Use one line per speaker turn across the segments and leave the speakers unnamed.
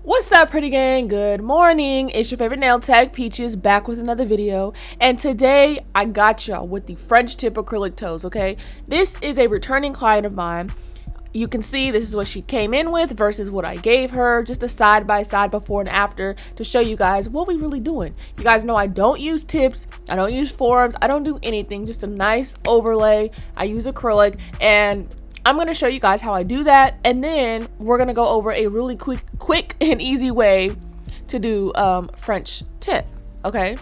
What's up, pretty gang? Good morning. It's your favorite nail tech, Peaches, back with another video. And today I got y'all with the French tip acrylic toes, okay? This is a returning client of mine. You can see this is what she came in with versus what I gave her. Just a side-by-side before and after to show you guys what we really doing. You guys know I don't use tips. I don't use forms. I don't do anything. Just a nice overlay. I use acrylic, and I'm going to show you guys how I do that, and then we're going to go over a really quick and easy way to do French tip, okay?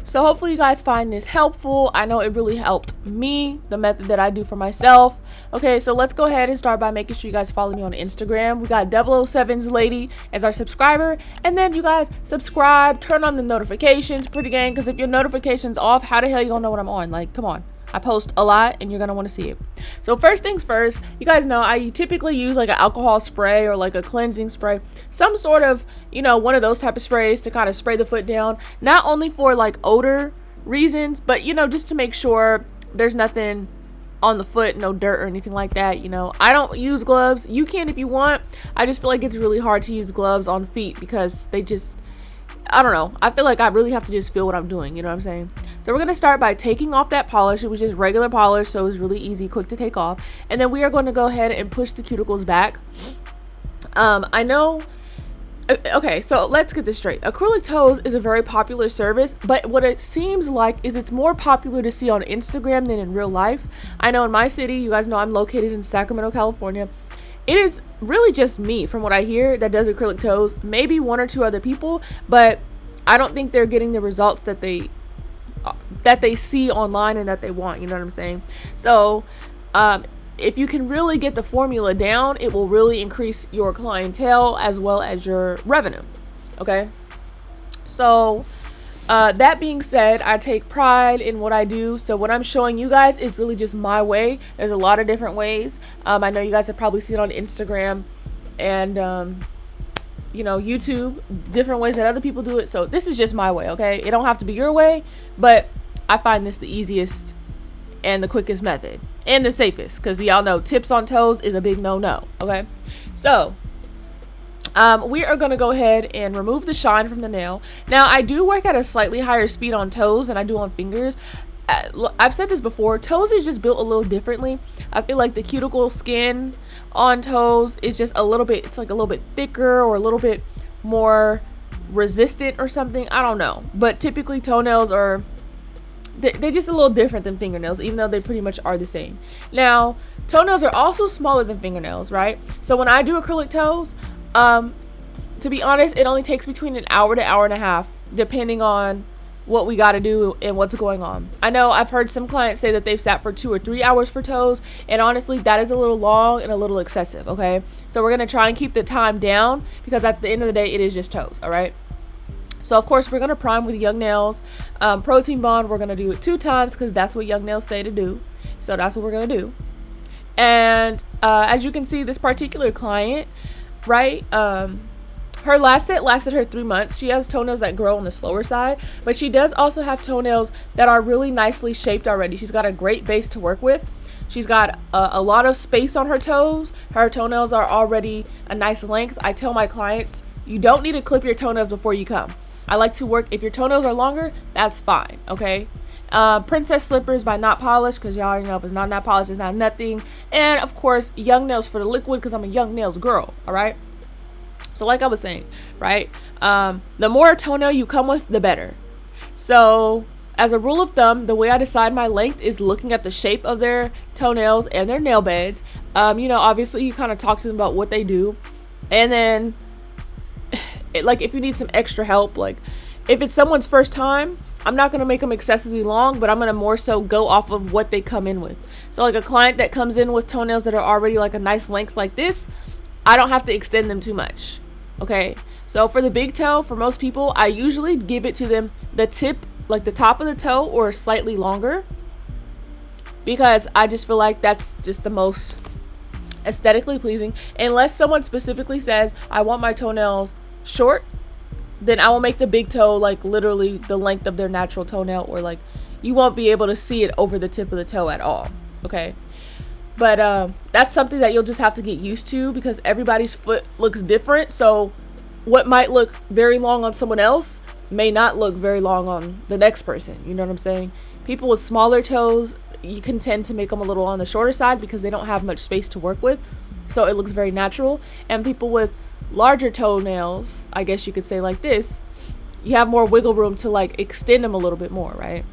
So hopefully you guys find this helpful. I know it really helped me, the method that I do for myself. Okay, so let's go ahead and start by making sure you guys follow me on Instagram. We got 007's lady as our subscriber, and then you guys subscribe, turn on the notifications, pretty gang, because if your notifications off, how the hell you gonna know what I'm on? Like, come on. I post a lot and you're gonna want to see it. So first things first, you guys know I typically use like an alcohol spray or like a cleansing spray, some sort of, you know, one of those type of sprays to kind of spray the foot down, not only for like odor reasons, but you know, just to make sure there's nothing on the foot, no dirt or anything like that. You know, I don't use gloves. You can if you want. I just feel like it's really hard to use gloves on feet because they just, I don't know, I feel like I really have to just feel what I'm doing, you know what I'm saying? So we're going to start by taking off that polish. It was just regular polish, so it was really easy, quick to take off. And then we are going to go ahead and push the cuticles back. I know, okay, so let's get this straight. Acrylic toes is a very popular service, but what it seems like is it's more popular to see on Instagram than in real life. I know in my city, you guys know I'm located in Sacramento, California. It is really just me, from what I hear, that does acrylic toes. Maybe one or two other people, but I don't think they're getting the results that they see online and that they want, you know what I'm saying? So if you can really get the formula down, it will really increase your clientele as well as your revenue. Okay, so that being said, I take pride in what I do. So what I'm showing you guys is really just my way. There's a lot of different ways. I know you guys have probably seen it on Instagram and you know, YouTube, different ways that other people do it. So this is just my way, okay? It don't have to be your way, but I find this the easiest and the quickest method and the safest, because y'all know tips on toes is a big no-no, okay? So we are going to go ahead and remove the shine from the nail. Now, I do work at a slightly higher speed on toes than I do on fingers. I've said this before, toes is just built a little differently. I feel like the cuticle skin on toes is just a little bit, it's like a little bit thicker or a little bit more resistant or something. I don't know. But typically toenails are, they're just a little different than fingernails, even though they pretty much are the same. Now, toenails are also smaller than fingernails, right? So when I do acrylic toes, to be honest, it only takes between an hour to hour and a half, depending on what we got to do and what's going on. I know I've heard some clients say that they've sat for 2 or 3 hours for toes, and honestly that is a little long and a little excessive. Okay, so we're gonna try and keep the time down, because at the end of the day it is just toes. All right, so of course we're gonna prime with Young Nails protein bond. We're gonna do it 2 times because that's what Young Nails say to do, so that's what we're gonna do. And as you can see, this particular client, right, her last set lasted her 3 months. She has toenails that grow on the slower side, but she does also have toenails that are really nicely shaped already. She's got a great base to work with. She's got a lot of space on her toes. Her toenails are already a nice length. I tell my clients, you don't need to clip your toenails before you come. I like to work, if your toenails are longer, that's fine, okay? Princess Slippers by Not Polished, because y'all already know if it's not polished, it's not nothing. And of course, Young Nails for the liquid, because I'm a Young Nails girl, all right? So like I was saying, right, the more toenail you come with, the better. So as a rule of thumb, the way I decide my length is looking at the shape of their toenails and their nail beds. You know, obviously you kind of talk to them about what they do. And then like if you need some extra help, like if it's someone's first time, I'm not going to make them excessively long, but I'm going to more so go off of what they come in with. So like a client that comes in with toenails that are already like a nice length like this, I don't have to extend them too much. Okay, so for the big toe, for most people, I usually give it to them the tip, like the top of the toe, or slightly longer, because I just feel like that's just the most aesthetically pleasing. Unless someone specifically says I want my toenails short, then I will make the big toe like literally the length of their natural toenail, or like you won't be able to see it over the tip of the toe at all. Okay, but that's something that you'll just have to get used to, because everybody's foot looks different. So what might look very long on someone else may not look very long on the next person. You know what I'm saying? People with smaller toes, you can tend to make them a little on the shorter side because they don't have much space to work with. So it looks very natural. And people with larger toenails, I guess you could say like this, you have more wiggle room to like extend them a little bit more, right?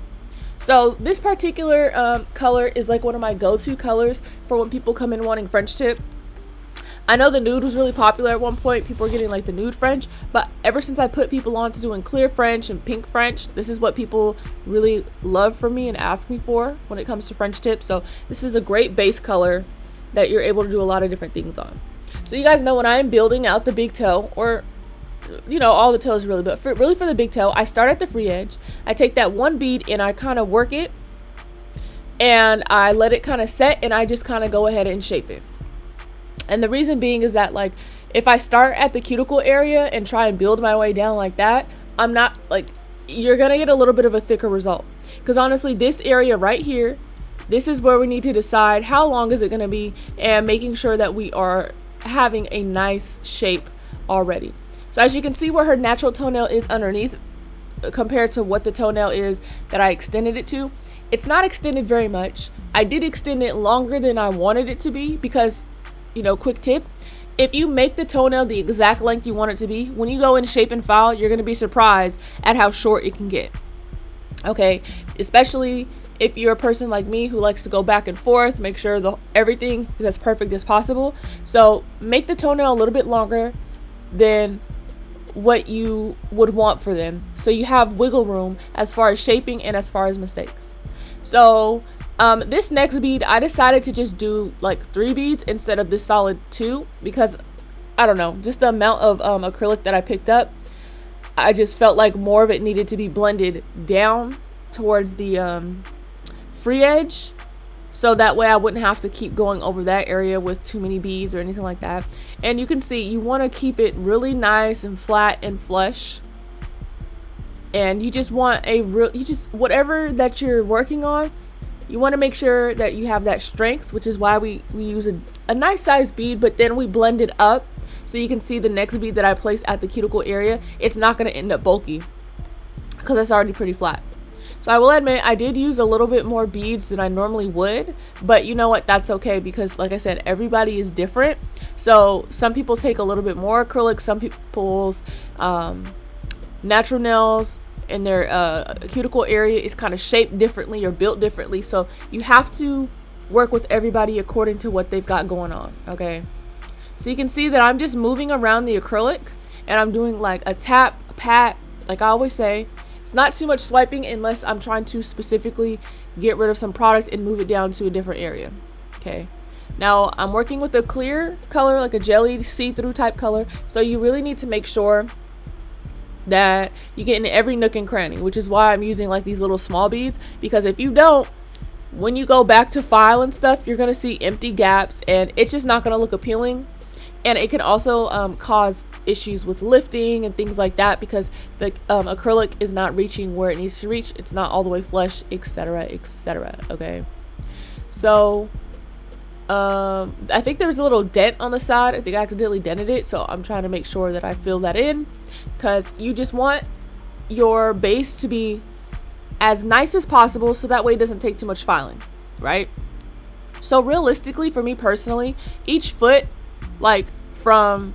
So this particular color is like one of my go-to colors for when people come in wanting French tip. I know the nude was really popular at one point. People were getting like the nude French, but ever since I put people on to doing clear French and pink French, this is what people really love from me and ask me for when it comes to French tips. So this is a great base color that you're able to do a lot of different things on. So you guys know when I'm building out the big toe, or you know, all the toes really, but for the big toe, I start at the free edge. I take that one bead and I kind of work it and I let it kind of set, and I just kind of go ahead and shape it. And the reason being is that, like, if I start at the cuticle area and try and build my way down like that, I'm not, like, you're gonna get a little bit of a thicker result. Because honestly, this area right here, this is where we need to decide how long is it gonna be, and making sure that we are having a nice shape already. So as you can see where her natural toenail is underneath compared to what the toenail is that I extended it to, it's not extended very much. I did extend it longer than I wanted it to be because, you know, quick tip, if you make the toenail the exact length you want it to be, when you go in shape and file, you're going to be surprised at how short it can get. Okay, especially if you're a person like me who likes to go back and forth, make sure everything is as perfect as possible. So make the toenail a little bit longer than what you would want for them, so you have wiggle room as far as shaping and as far as mistakes. So this next bead, I decided to just do like 3 beads instead of this solid 2 because I don't know, just the amount of acrylic that I picked up, I just felt like more of it needed to be blended down towards the free edge, so that way I wouldn't have to keep going over that area with too many beads or anything like that. And you can see you want to keep it really nice and flat and flush, and you just want whatever that you're working on, you want to make sure that you have that strength, which is why we use a nice size bead, but then we blend it up so you can see the next bead that I place at the cuticle area, it's not going to end up bulky because it's already pretty flat. So I will admit I did use a little bit more beads than I normally would, but you know what, that's okay because like I said, everybody is different. So some people take a little bit more acrylic, some people's natural nails in their cuticle area is kind of shaped differently or built differently. So you have to work with everybody according to what they've got going on, okay? So you can see that I'm just moving around the acrylic and I'm doing like a tap, a pat, like I always say. It's not too much swiping unless I'm trying to specifically get rid of some product and move it down to a different area. Okay. Now I'm working with a clear color, like a jelly see-through type color. So you really need to make sure that you get in every nook and cranny, which is why I'm using like these little small beads, because if you don't, when you go back to file and stuff, you're going to see empty gaps and it's just not going to look appealing. And it can also cause issues with lifting and things like that because the acrylic is not reaching where it needs to reach. It's not all the way flush, etc., etc. Okay. So I think there's a little dent on the side. I think I accidentally dented it. So I'm trying to make sure that I fill that in because you just want your base to be as nice as possible so that way it doesn't take too much filing, right? So realistically, for me personally, each foot, like from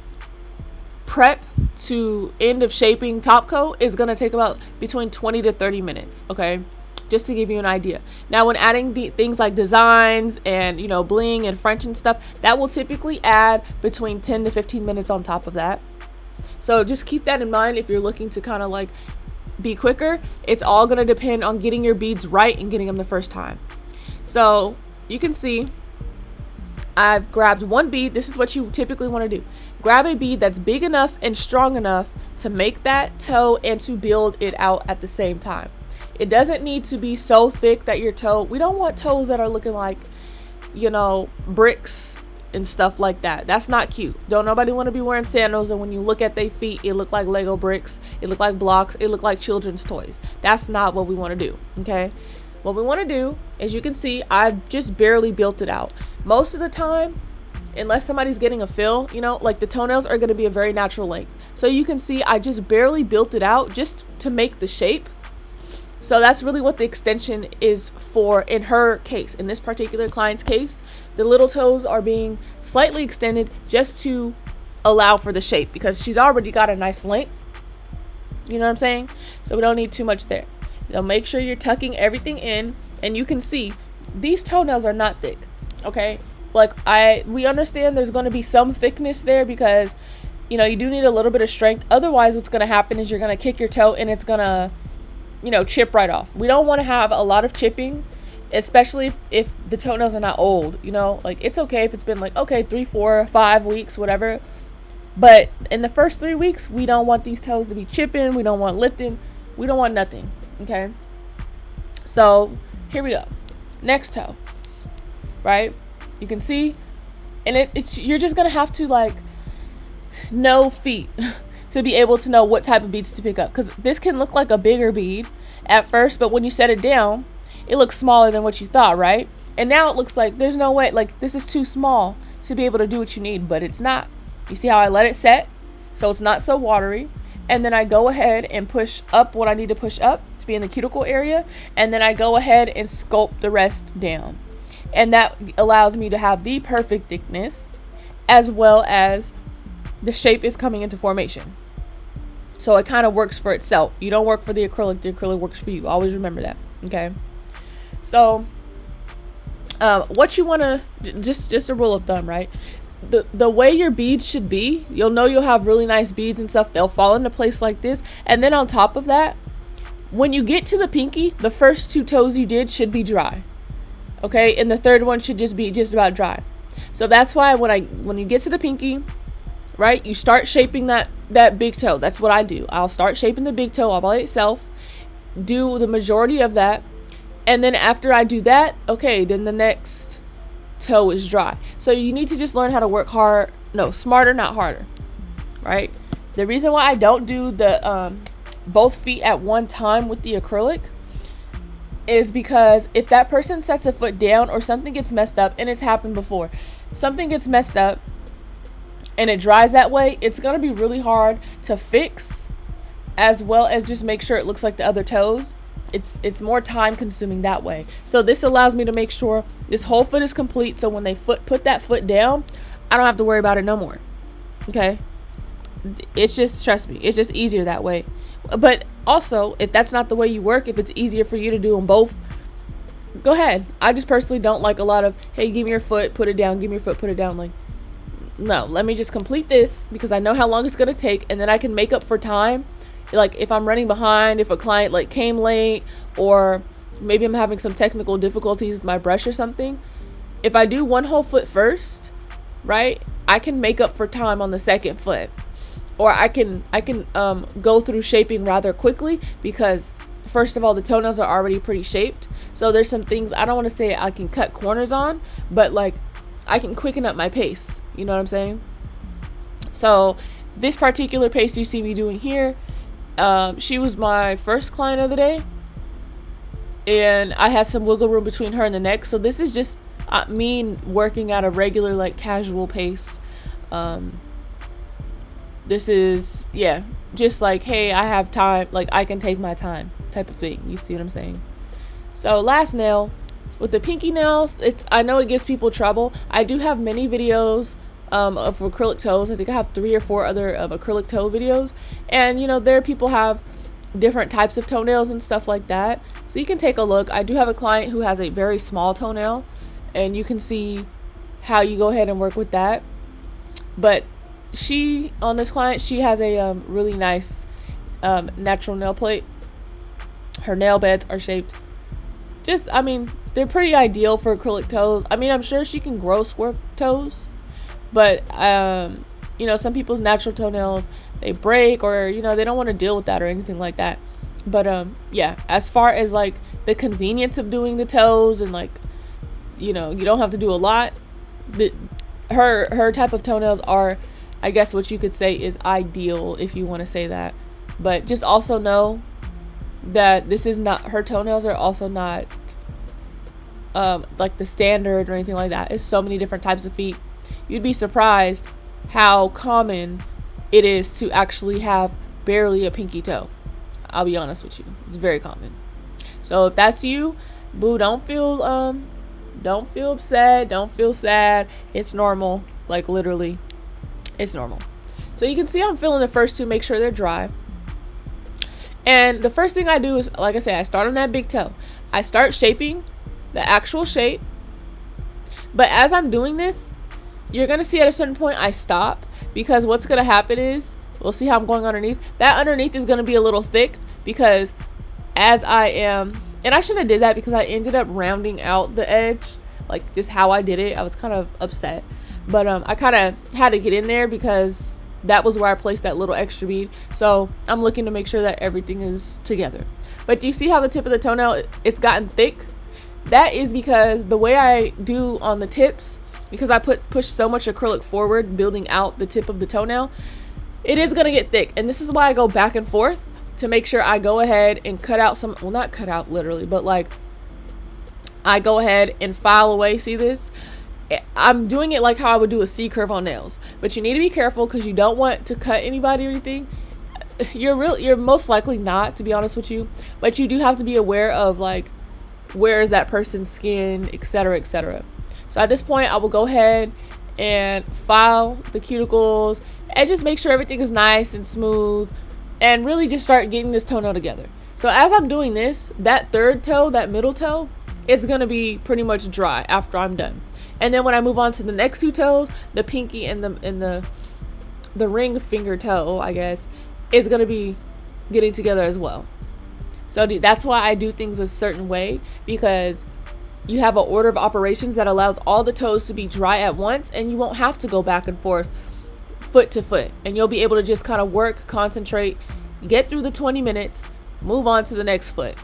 prep to end of shaping top coat, is going to take about between 20 to 30 minutes, okay, just to give you an idea. Now when adding the things like designs and, you know, bling and French and stuff, that will typically add between 10 to 15 minutes on top of that. So just keep that in mind if you're looking to kind of like be quicker. It's all going to depend on getting your beads right and getting them the first time. So you can see I've grabbed one bead. This is what you typically want to do. Grab a bead that's big enough and strong enough to make that toe and to build it out at the same time. It doesn't need to be so thick that your toe, we don't want toes that are looking like, you know, bricks and stuff like that. That's not cute. Don't nobody want to be wearing sandals and when you look at their feet, it look like Lego bricks, it look like blocks, it look like children's toys. That's not what we want to do, okay? What we want to do, as you can see, I've just barely built it out. Most of the time, unless somebody's getting a fill, you know, like the toenails are going to be a very natural length. So you can see I just barely built it out just to make the shape. So that's really what the extension is for in her case. In this particular client's case, the little toes are being slightly extended just to allow for the shape, because she's already got a nice length. You know what I'm saying? So we don't need too much there. Now make sure you're tucking everything in, and you can see these toenails are not thick, okay? Like we understand there's going to be some thickness there because, you know, you do need a little bit of strength. Otherwise, what's going to happen is you're going to kick your toe and it's going to, you know, chip right off. We don't want to have a lot of chipping, especially if the toenails are not old, you know. Like, it's okay if it's been like, okay, 3, 4, 5 weeks, whatever. But in the first 3 weeks, we don't want these toes to be chipping. We don't want lifting. We don't want nothing, okay? So here we go. Next toe, right? You can see, and you're just gonna have to like know feet to be able to know what type of beads to pick up, because this can look like a bigger bead at first, but when you set it down, it looks smaller than what you thought, right? And now it looks like there's no way, like this is too small to be able to do what you need, but it's not. You see how I let it set so it's not so watery, and then I go ahead and push up what I need to push up to be in the cuticle area, and then I go ahead and sculpt the rest down. And that allows me to have the perfect thickness, as well as the shape is coming into formation. So it kind of works for itself. You don't work for the acrylic works for you. Always remember that, okay? So what you want to, just a rule of thumb, right? The way your beads should be, you'll know you'll have really nice beads and stuff. They'll fall into place like this. And then on top of that, when you get to the pinky, the first 2 toes you did should be dry. Okay, and the third one should just be just about dry. So that's why when you get to the pinky, right, you start shaping that big toe. That's what I do. I'll start shaping the big toe all by itself, do the majority of that, and then after I do that, okay, then the next toe is dry. So you need to just learn how to work smarter, not harder, right? The reason why I don't do the both feet at one time with the acrylic is because if that person sets a foot down or something gets messed up, and it's happened before, something gets messed up and it dries that way, it's going to be really hard to fix, as well as just make sure it looks like the other toes. It's more time consuming that way. So this allows me to make sure this whole foot is complete, so when they put that foot down, I don't have to worry about it no more. Okay? It's just, trust me, it's just easier that way. But also, if that's not the way you work, if it's easier for you to do them both, go ahead. I just personally don't like a lot of, hey, give me your foot, put it down, give me your foot, put it down. Like, no, let me just complete this, because I know how long it's going to take, and then I can make up for time. Like, if I'm running behind, if a client like came late, or maybe I'm having some technical difficulties with my brush or something, if I do one whole foot first, right, I can make up for time on the second foot. Or I can go through shaping rather quickly, because first of all, the toenails are already pretty shaped. So there's some things, I don't want to say I can cut corners on, but like I can quicken up my pace. You know what I'm saying? So this particular pace you see me doing here, she was my first client of the day, and I had some wiggle room between her and the neck. So this is just me working at a regular, like, casual pace. This is, yeah, just like, hey, I have time, like I can take my time type of thing. You see what I'm saying? So last nail, with the pinky nails, I know it gives people trouble. I do have many videos of acrylic toes. I think I have 3 or 4 other acrylic toe videos, and you know, there people have different types of toenails and stuff like that, so you can take a look. I do have a client who has a very small toenail, and you can see how you go ahead and work with that. But on this client, she has a really nice natural nail plate. Her nail beds are shaped just, I mean, they're pretty ideal for acrylic toes. I mean, I'm sure she can gross work toes, but you know, some people's natural toenails, they break, or you know, they don't want to deal with that or anything like that. But yeah, as far as like the convenience of doing the toes, and like, you know, you don't have to do a lot, her type of toenails are, I guess what you could say, is ideal, if you want to say that. But just also know that this is not, her toenails are also not like the standard or anything like that. It's so many different types of feet. you'd be surprised how common it is to actually have barely a pinky toe. I'll be honest with you, it's very common. So if that's you, boo, don't feel upset, don't feel sad. It's normal, like literally, it's normal. So you can see I'm feeling the first two, make sure they're dry. And the first thing I do is, like I said, I start on that big toe. I start shaping the actual shape. But as I'm doing this, you're going to see at a certain point I stop, because what's going to happen is, we'll see how I'm going underneath. That underneath is going to be a little thick, because as I am, and I shouldn't have did that because I ended up rounding out the edge, like just how I did it. I was kind of upset, but I kind of had to get in there because that was where I placed that little extra bead. So I'm looking to make sure that everything is together. But do you see how the tip of the toenail, it's gotten thick? That is because the way I do on the tips, because I push so much acrylic forward, building out the tip of the toenail, it is going to get thick. And this is why I go back and forth to make sure I go ahead and cut out some, well, not cut out literally, but like I go ahead and file away. See this? I'm doing it like how I would do a C curve on nails, but you need to be careful because you don't want to cut anybody or anything. You're most likely not, to be honest with you, but you do have to be aware of like, where is that person's skin, etc., etc. So at this point, I will go ahead and file the cuticles and just make sure everything is nice and smooth, and really just start getting this toenail together. So as I'm doing this, that third toe, that middle toe, it's gonna be pretty much dry after I'm done. And then when I move on to the next two toes, the pinky and the ring finger toe, I guess, is gonna be getting together as well. So that's why I do things a certain way, because you have an order of operations that allows all the toes to be dry at once, and you won't have to go back and forth foot to foot, and you'll be able to just kind of work, concentrate, get through the 20 minutes, move on to the next foot.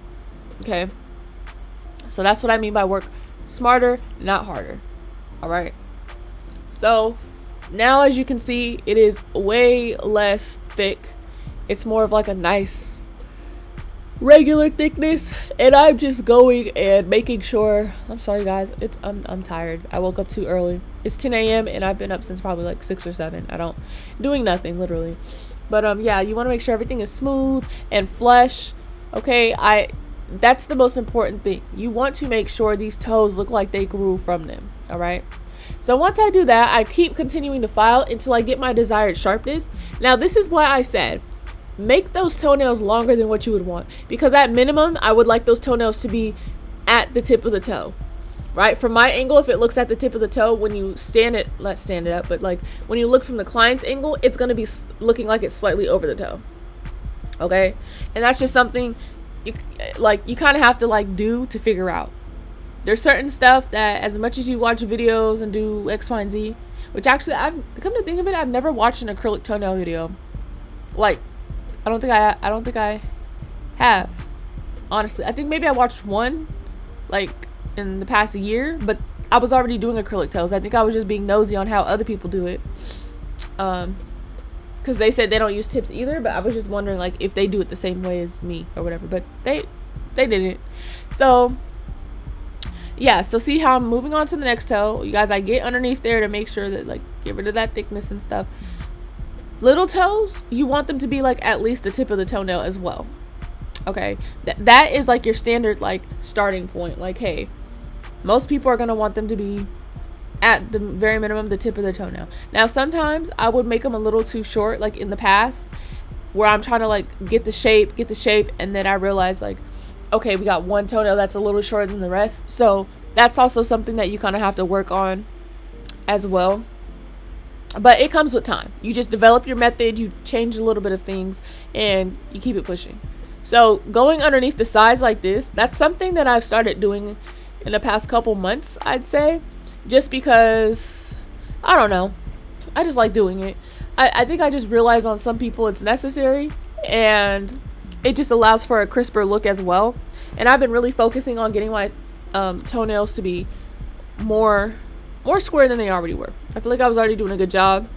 Okay, so that's what I mean by work smarter, not harder. All right, so now as you can see, it is way less thick. It's more of like a nice regular thickness, and I'm just going and making sure, I'm sorry guys, I'm tired. I woke up too early. It's 10 a.m. and I've been up since probably like 6 or 7. Doing nothing literally. But yeah, you want to make sure everything is smooth and flush. Okay, that's the most important thing. You want to make sure these toes look like they grew from them. All right, so once I do that, I keep continuing to file until I get my desired sharpness. Now this is why I said make those toenails longer than what you would want, because at minimum I would like those toenails to be at the tip of the toe, right? From my angle, if it looks at the tip of the toe, when you let's stand it up, but like when you look from the client's angle, it's going to be looking like it's slightly over the toe. Okay, and that's just something you kind of have to like do to figure out. There's certain stuff that, as much as you watch videos and do X, Y, and Z, which actually, I've come to think of it, I've never watched an acrylic toenail video. Like, I don't think I have, honestly. I think maybe I watched one like in the past year, but I was already doing acrylic toes. I think I was just being nosy on how other people do it, because they said they don't use tips either, but I was just wondering like if they do it the same way as me or whatever, but they didn't. So yeah, so see how I'm moving on to the next toe, you guys. I get underneath there to make sure that, like, get rid of that thickness and stuff. Little toes, you want them to be like at least the tip of the toenail as well. Okay, that is like your standard like starting point. Like, hey, most people are gonna want them to be at the very minimum the tip of the toenail. Now sometimes I would make them a little too short, like in the past, where I'm trying to like get the shape, and then I realize like, okay, we got one toenail that's a little shorter than the rest. So that's also something that you kind of have to work on as well. But it comes with time. You just develop your method, you change a little bit of things, and you keep it pushing. So going underneath the sides like this, that's something that I've started doing in the past couple months, I'd say, just because, I don't know, I just like doing it. I think I just realized on some people it's necessary, and it just allows for a crisper look as well. And I've been really focusing on getting my toenails to be more square than they already were. I feel like I was already doing a good job,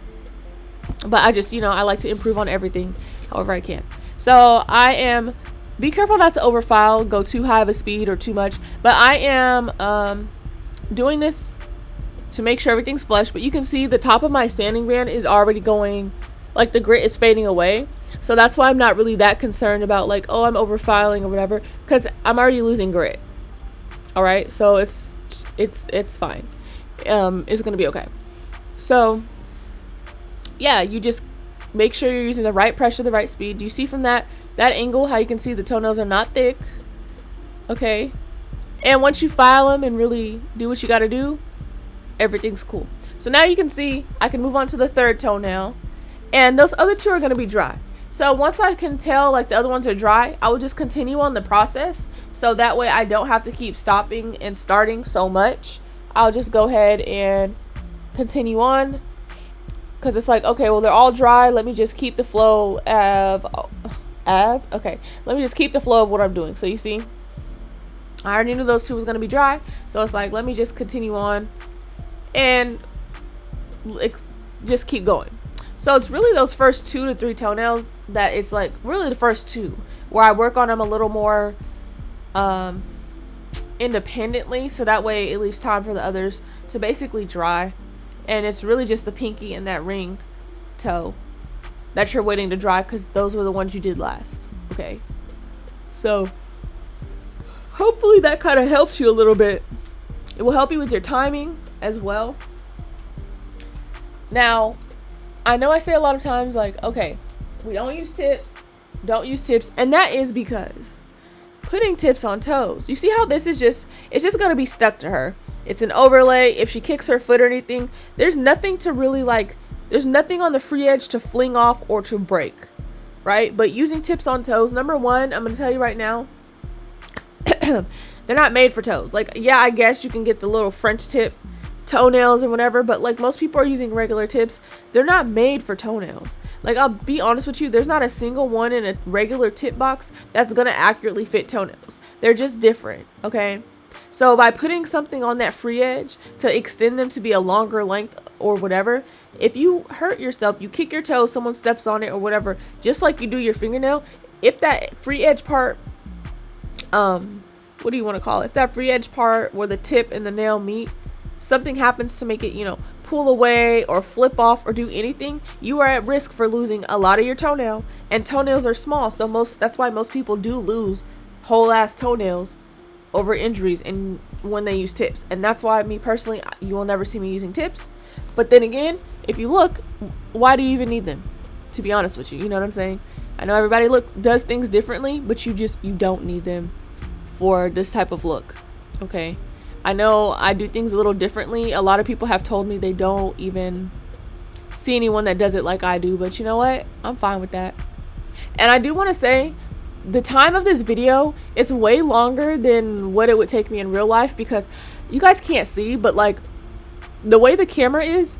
but I just, I like to improve on everything however I can. So be careful not to overfile, go too high of a speed or too much, but I am doing this to make sure everything's flush. But you can see the top of my sanding band is already going, like the grit is fading away. So that's why I'm not really that concerned about like, oh, I'm over filing or whatever, because I'm already losing grit. All right, so it's fine. It's gonna be okay. So yeah, you just make sure you're using the right pressure, the right speed. Do you see from that angle how you can see the toenails are not thick? Okay, and once you file them and really do what you got to do, everything's cool. So now you can see I can move on to the third toenail, and those other two are going to be dry. So once I can tell like the other ones are dry, I will just continue on the process, so that way I don't have to keep stopping and starting so much. I'll just go ahead and continue on, because it's like, okay, well, they're all dry, let me just keep the flow okay, let me just keep the flow of what I'm doing. So you see, I already knew those two was going to be dry, so it's like, let me just continue on and just keep going. So it's really those first 2 to 3 toenails that it's like really the first 2 where I work on them a little more independently, so that way it leaves time for the others to basically dry. And it's really just the pinky and that ring toe that you're waiting to dry, because those were the ones you did last. Okay, so hopefully that kind of helps you a little bit. It will help you with your timing as well. Now, I know I say a lot of times like, okay, we don't use tips, and that is because putting tips on toes, you see how this is just, it's just going to be stuck to her. It's an overlay. If she kicks her foot or anything, there's nothing to really like, there's nothing on the free edge to fling off or to break, right? But using tips on toes, number one, I'm going to tell you right now, they're not made for toes. Like, yeah, I guess you can get the little French tip toenails or whatever, but like most people are using regular tips. They're not made for toenails. Like, I'll be honest with you, there's not a single one in a regular tip box that's going to accurately fit toenails. They're just different, okay? So by putting something on that free edge to extend them to be a longer length or whatever, if you hurt yourself, you kick your toe, someone steps on it or whatever, just like you do your fingernail, if that free edge part, what do you want to call it? If that free edge part where the tip and the nail meet, something happens to make it, you know, pull away or flip off or do anything, you are at risk for losing a lot of your toenail. And toenails are small, so that's why most people do lose whole ass toenails over injuries and when they use tips. And that's why, me personally, you will never see me using tips. But then again, if you look, why do you even need them? To be honest with you, you know what I'm saying? I know everybody does things differently, but you don't need them for this type of look. Okay, I know I do things a little differently. A lot of people have told me they don't even see anyone that does it like I do, but you know what, I'm fine with that. And I do want to say, the time of this video, it's way longer than what it would take me in real life, because you guys can't see, but like the way the camera is,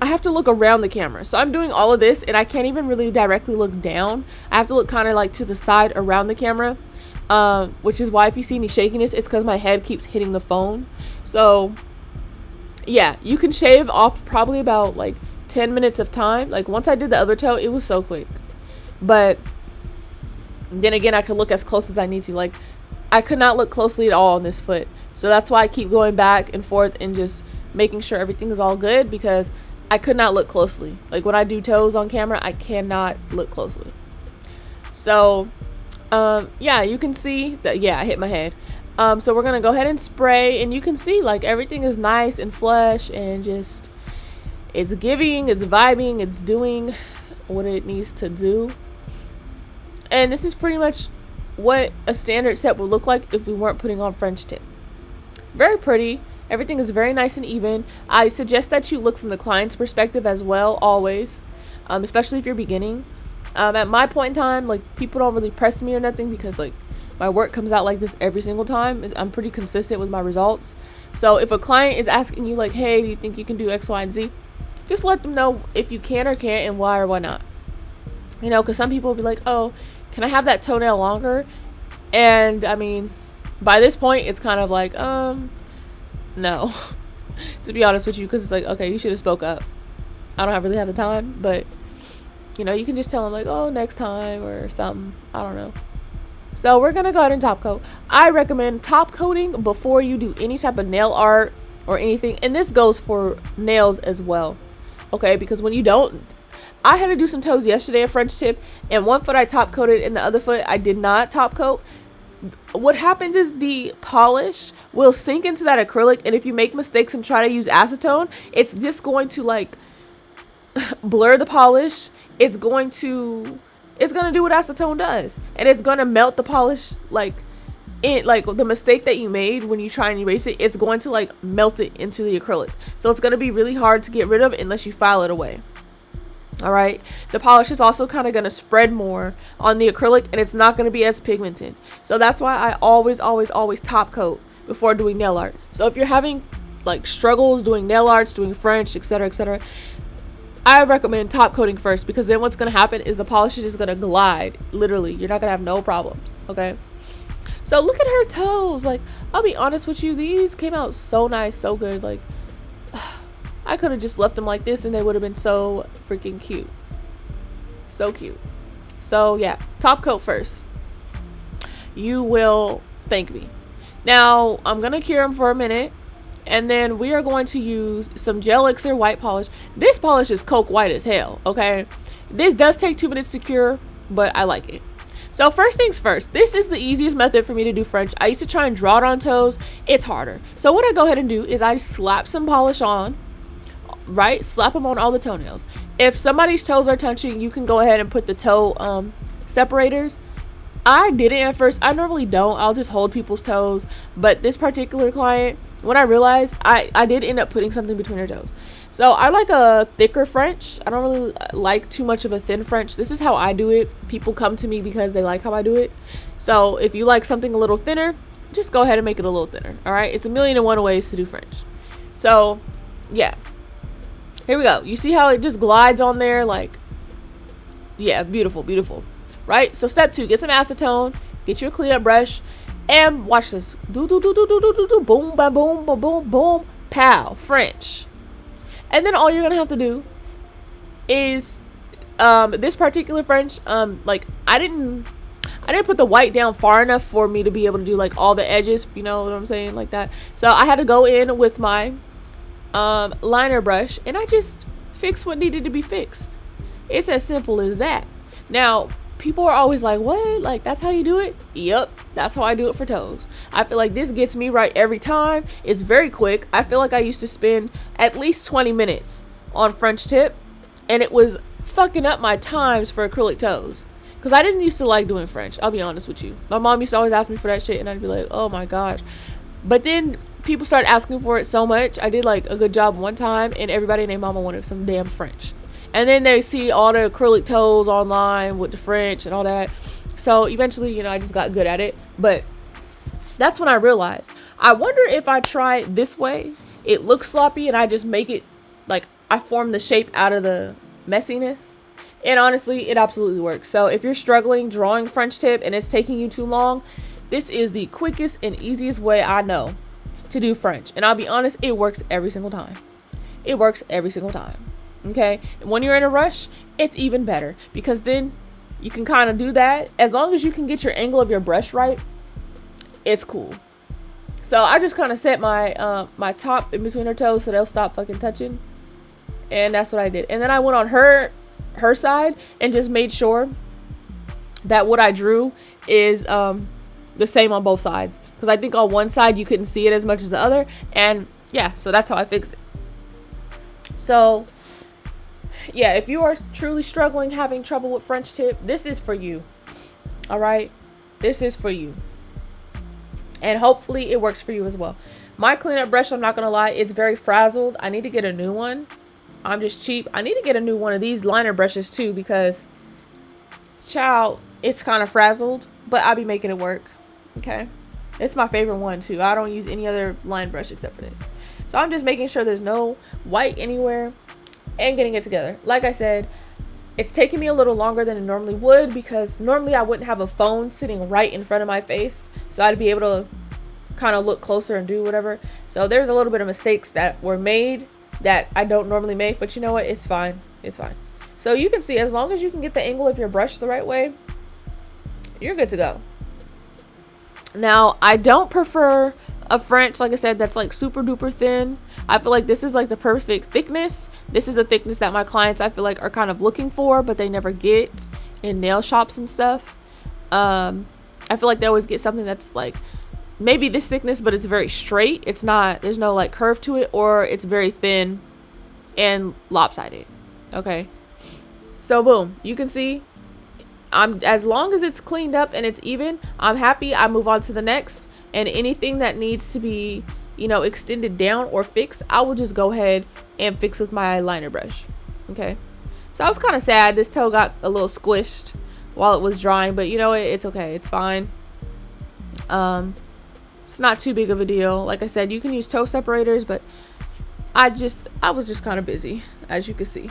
I have to look around the camera. So I'm doing all of this and I can't even really directly look down. I have to look kind of like to the side around the camera, which is why if you see any shakiness, it's because my head keeps hitting the phone. So yeah, you can shave off probably about like 10 minutes of time. Like once I did the other toe, it was so quick. But then again, I could look as close as I need to. Like, I could not look closely at all on this foot. So that's why I keep going back and forth and just making sure everything is all good, because I could not look closely. Like when I do toes on camera, I cannot look closely. So yeah, you can see that, yeah, I hit my head. So we're gonna go ahead and spray, and you can see like everything is nice and flush and just, it's giving, it's vibing, it's doing what it needs to do. And this is pretty much what a standard set would look like if we weren't putting on French tip. Very pretty. Everything is very nice and even. I suggest that you look from the client's perspective as well, always, especially if you're beginning. At my point in time, like, people don't really press me or nothing, because like my work comes out like this every single time. I'm pretty consistent with my results. So if a client is asking you like, hey, do you think you can do X, Y, and Z, just let them know if you can or can't and why or why not. You know, because some people will be like, oh, can I have that toenail longer? And I mean, by this point, it's kind of like, no, to be honest with you, because it's like, okay, you should have spoke up. I don't really have the time, but you know, you can just tell them like, oh, next time or something. I don't know. So we're gonna go ahead and top coat. I recommend top coating before you do any type of nail art or anything. And this goes for nails as well, okay? Because when you don't, I had to do some toes yesterday, a French tip, and one foot I top coated and the other foot I did not top coat. What happens is the polish will sink into that acrylic, and if you make mistakes and try to use acetone, it's just going to like blur the polish. It's going to do what acetone does, and it's going to melt the polish. Like the mistake that you made when you try and erase it, it's going to like melt it into the acrylic, so it's going to be really hard to get rid of unless you file it away. All right, the polish is also kind of going to spread more on the acrylic, and it's not going to be as pigmented. So that's why I always top coat before doing nail art. So if you're having like struggles doing nail arts, doing French, etc., I recommend top coating first, because then what's going to happen is the polish is just going to glide. Literally, you're not going to have no problems. Okay, so look at her toes. Like, I'll be honest with you, these came out so nice, so good. Like, I could have just left them like this and they would have been so freaking cute. So cute. So yeah, top coat first. You will thank me. Now, I'm going to cure them for a minute, and then we are going to use some Gelixer white polish. This polish is coke white as hell, okay? This does take 2 minutes to cure, but I like it. So first things first, this is the easiest method for me to do French. I used to try and draw it on toes. It's harder. So what I go ahead and do is I slap some polish on. Right, slap them on all the toenails. If somebody's toes are touching, you can go ahead and put the toe separators. I did it at first. I normally don't. I'll just hold people's toes. But this particular client, when I realized, I did end up putting something between her toes. So I like a thicker French. I don't really like too much of a thin French. This is how I do it. People come to me because they like how I do it. So if you like something a little thinner, just go ahead and make it a little thinner. All right, it's 1,000,001 ways to do French. So yeah. Here we go. You see how it just glides on there? Like, yeah, beautiful, beautiful. Right? So step 2, get some acetone, get you a cleanup brush, and watch this. Do, do, do, do, do, do, do, do, boom, ba, boom, ba, boom, boom, pow, French. And then all you're going to have to do is, this particular French, like, I didn't put the white down far enough for me to be able to do, like, all the edges, you know what I'm saying, like that. So I had to go in with my liner brush, and I just fixed what needed to be fixed. It's as simple as that. Now, people are always like, what? Like, that's how you do it? Yep, that's how I do it for toes. I feel like this gets me right every time. It's very quick. I feel like I used to spend at least 20 minutes on French tip, and it was fucking up my times for acrylic toes, because I didn't used to like doing French. I'll be honest with you. My mom used to always ask me for that shit, and I'd be like, oh my gosh. But then people started asking for it so much. I did like a good job one time, and everybody and their mama wanted some damn French. And then they see all the acrylic toes online with the French and all that. So eventually, you know, I just got good at it. But that's when I realized, I wonder if I try it this way, it looks sloppy, and I just make it like I form the shape out of the messiness. And honestly, it absolutely works. So if you're struggling drawing French tip and it's taking you too long, this is the quickest and easiest way I know to do French. And I'll be honest, it works every single time. It works every single time. Okay? And when you're in a rush, it's even better, because then you can kind of do that. As long as you can get your angle of your brush right, it's cool. So I just kind of set my my top in between her toes so they'll stop fucking touching. And that's what I did. And then I went on her side and just made sure that what I drew is the same on both sides, because I think on one side you couldn't see it as much as the other. And yeah, so that's how I fix it. So yeah, if you are truly struggling, having trouble with French tip, this is for you. All right, this is for you, and hopefully it works for you as well. My cleanup brush, I'm not gonna lie, it's very frazzled. I need to get a new one. I'm just cheap. I need to get a new one of these liner brushes too, because child, it's kind of frazzled, but I'll be making it work. Okay, it's my favorite one too. I don't use any other line brush except for this. So I'm just making sure there's no white anywhere and getting it together. Like I said, it's taking me a little longer than it normally would, because normally I wouldn't have a phone sitting right in front of my face, so I'd be able to kind of look closer and do whatever. So there's a little bit of mistakes that were made that I don't normally make, but you know what? It's fine. It's fine. So you can see, as long as you can get the angle of your brush the right way, you're good to go. Now, I don't prefer a French, like I said, that's like super duper thin. I feel like this is like the perfect thickness. This is the thickness that my clients, I feel like, are kind of looking for, but they never get in nail shops and stuff. I feel like they always get something that's like maybe this thickness, but it's very straight. It's not, there's no like curve to it, or it's very thin and lopsided. Okay, so boom, you can see as long as it's cleaned up and it's even, I'm happy. I move on to the next, and anything that needs to be, you know, extended down or fixed, I will just go ahead and fix with my liner brush. Okay, so I was kind of sad this toe got a little squished while it was drying, but you know, it's okay, it's fine. It's not too big of a deal. Like I said, you can use toe separators, but I was just kind of busy, as you can see.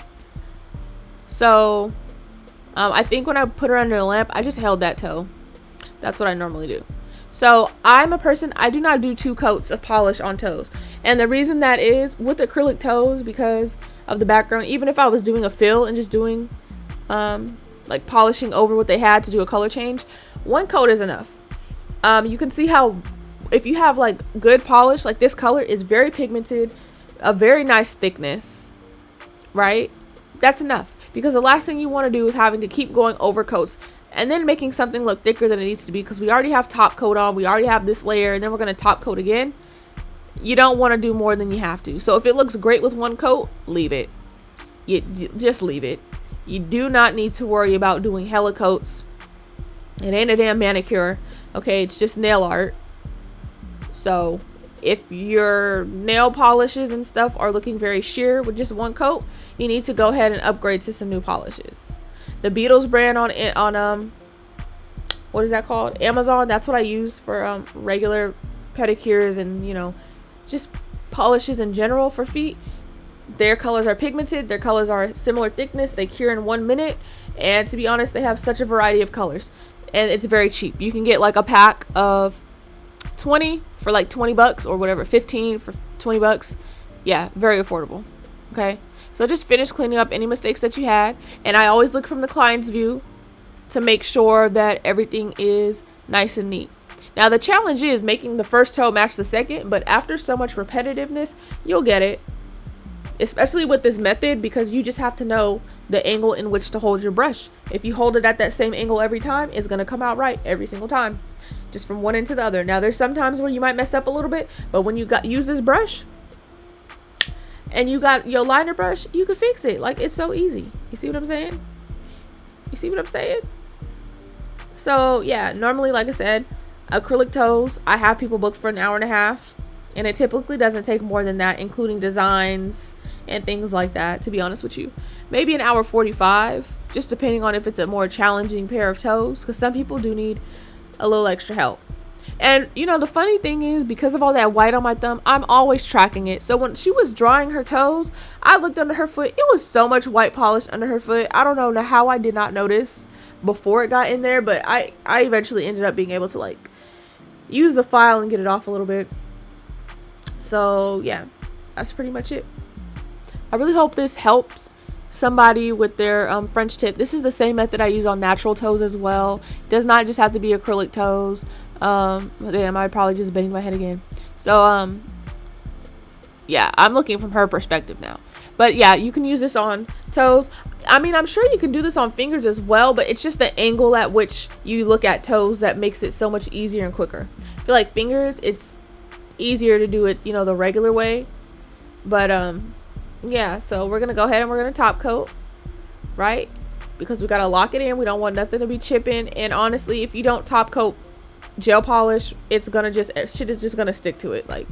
So I think when I put her under the lamp, I just held that toe. That's what I normally do. So I'm a person, I do not do 2 coats of polish on toes. And the reason that is with acrylic toes, because of the background, even if I was doing a fill and just doing like polishing over what they had to do a color change, 1 coat is enough. You can see how if you have like good polish, like this color is very pigmented, a very nice thickness, right? That's enough, because the last thing you want to do is having to keep going over coats and then making something look thicker than it needs to be, because we already have top coat on, we already have this layer, and then we're going to top coat again. You don't want to do more than you have to. So if it looks great with 1 coat, leave it. You just leave it. You do not need to worry about doing hella coats. It ain't a damn manicure, okay? It's just nail art. So if your nail polishes and stuff are looking very sheer with just 1 coat, you need to go ahead and upgrade to some new polishes. The Beetles brand on what is that called? Amazon. That's what I use for regular pedicures and, you know, just polishes in general for feet. Their colors are pigmented. Their colors are similar thickness. They cure in 1 minute. And to be honest, they have such a variety of colors. And it's very cheap. You can get like a pack of 20 for like 20 bucks or whatever, 15 for 20 bucks. Yeah, very affordable. Okay, so just finish cleaning up any mistakes that you had, and I always look from the client's view to make sure that everything is nice and neat. Now the challenge is making the first toe match the second, but after so much repetitiveness, you'll get it, especially with this method, because you just have to know the angle in which to hold your brush. If you hold it at that same angle every time, it's going to come out right every single time, just from one end to the other. Now there's some times where you might mess up a little bit, but when you use this brush and you got your liner brush, you can fix it. Like, it's so easy. You see what I'm saying? You see what I'm saying? So yeah, normally, like I said, acrylic toes, I have people booked for an hour and a half, and it typically doesn't take more than that, including designs and things like that, to be honest with you. Maybe an hour 45, just depending on if it's a more challenging pair of toes, because some people do need a little extra help. And you know, the funny thing is, because of all that white on my thumb, I'm always tracking it. So when she was drying her toes, I looked under her foot. It was so much white polish under her foot. I don't know how I did not notice before it got in there, but I eventually ended up being able to like use the file and get it off a little bit. So yeah, that's pretty much it. I really hope this helps somebody with their French tip. This is the same method I use on natural toes as well. It does not just have to be acrylic toes. Damn, I'm probably just bending my head again. So yeah, I'm looking from her perspective now. But yeah, you can use this on toes. I mean, I'm sure you can do this on fingers as well, but it's just the angle at which you look at toes that makes it so much easier and quicker. I feel like fingers, it's easier to do it, you know, the regular way. But yeah, so we're gonna go ahead and we're gonna top coat, right? Because we gotta lock it in. We don't want nothing to be chipping. And honestly, if you don't top coat gel polish, it's gonna shit is just gonna stick to it. Like,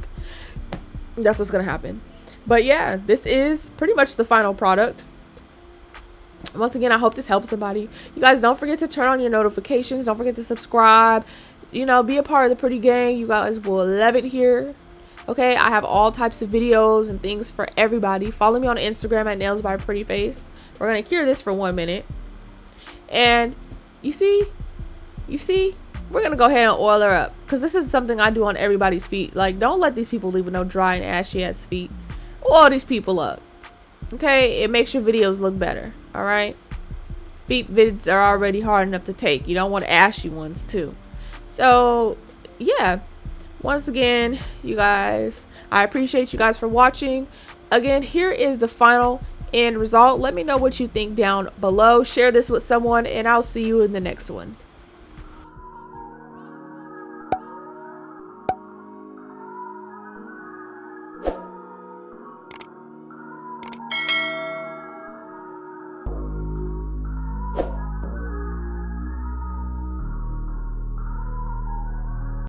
that's what's gonna happen. But yeah, this is pretty much the final product. Once again, I hope this helps somebody. You guys, don't forget to turn on your notifications. Don't forget to subscribe. You know, be a part of the pretty gang. You guys will love it here. Okay, I have all types of videos and things for everybody. Follow me on Instagram at Nailsbyprettyface. We're gonna cure this for 1 minute. And you see, we're gonna go ahead and oil her up, because this is something I do on everybody's feet. Like, don't let these people leave with no dry and ashy ass feet. Oil these people up. Okay, it makes your videos look better. All right, feet vids are already hard enough to take. You don't want ashy ones too. So yeah, once again, you guys, I appreciate you guys for watching. Again, here is the final end result. Let me know what you think down below. Share this with someone, and I'll see you in the next one.